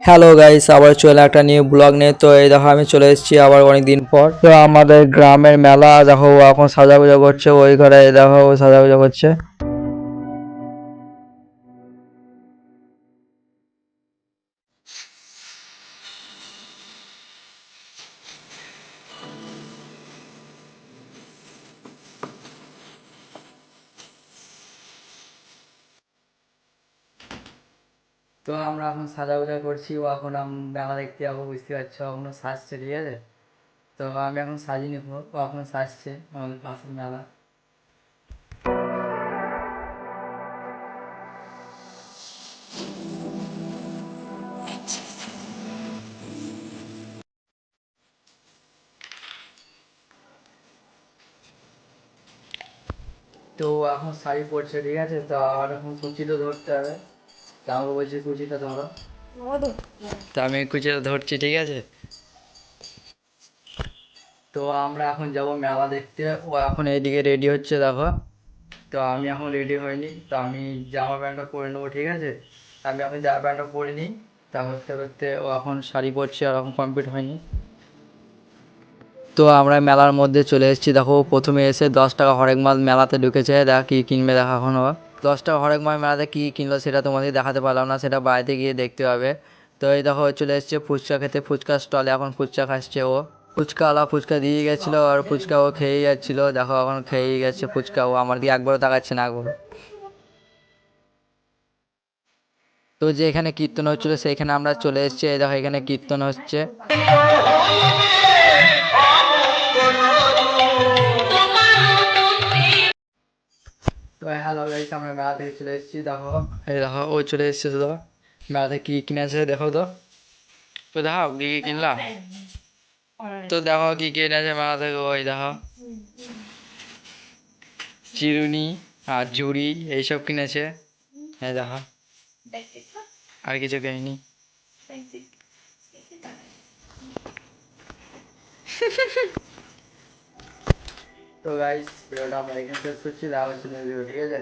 Hello guys, আবার চলে একটা নিউ ব্লগ নিয়ে। তো এই দেখো আমি চলে এসেছি আবার অনেক দিন পর। তো আমাদের গ্রামের মেলা দেখো, ও এখন সাজাগুজা করছে। ওই ঘরে দেখো ও সাজাগুজা করছে। তো আমরা এখন সাজাগুজা করছি। ও এখন মেলা দেখতে যাবো, বুঝতে পারছো, এখনো সাজছে, ঠিক আছে। তো আমি এখন সাজিয়ে নিবো, ও এখন সাজছে আমাদের পাশের মেলা। তো ও এখন শাড়ি পরছে, ঠিক আছে। তো আমার এখন কুচিটা ধরতে হবে। তা আমাকে বলছে কুচিটা ধরো। তো আমি কুচিটা ধরছি, ঠিক আছে। তো আমরা এখন যাব মেলা দেখতে। ও এখন এইদিকে রেডি হচ্ছে, দেখো। তো আমি এখন রেডি হইনি, তো আমি জামা প্যান্টটা পরে নেবো, ঠিক আছে। আমি এখন জামা প্যান্টটা পরে নিই। তা করতে করতে ও এখন শাড়ি পরছে, আর এখন কমপ্লিট হয়নি। তো আমরা মেলার মধ্যে চলে এসেছি। দেখো প্রথমে এসে 10 টাকা হরেক মাল মেলাতে ঢুকেছে। দেখ কী কিনবে, দেখা এখন ও 10 টাকা হরেক মাল মেলাতে কী কিনলো সেটা তোমাদের দেখাতে পারলাম না, সেটা বাড়িতে গিয়ে দেখতে হবে। তো এই দেখো চলে এসছে ফুচকা খেতে, ফুচকা স্টলে এখন ফুচকা খাচ্ছে ও। ফুচকাওয়ালা ফুচকা দিয়ে গেছিলো, আর ফুচকা ও খেয়েই যাচ্ছিলো। দেখো এখন খেয়েই গেছে ফুচকা ও, আমার দিকে একবারও তাকাচ্ছে না একবার। তো যে এখানে কীর্তন হচ্ছিলো সেইখানে আমরা চলে এসেছি। এই দেখো এখানে কীর্তন হচ্ছে। তো হ্যালো গাইস, আমরা মেলা থেকে চলে এসেছি। দেখো এই দেখো ও চলে এসছে। তো মেলা থেকে কী কিনেছে দেখো। তো তো দেখো কী কী কিনলা। তো দেখো কী কিনেছে মেলা থেকে। ওই দেখো চিরুনি আর ঝুড়ি এইসব কিনেছে। হ্যাঁ দেখো, আর কিছু কিনিনি। তো গাইস, ভিডিওটা আমরা এখানে শেষ করছি। দেখা হচ্ছে নেক্সট ভিডিও, ঠিক আছে।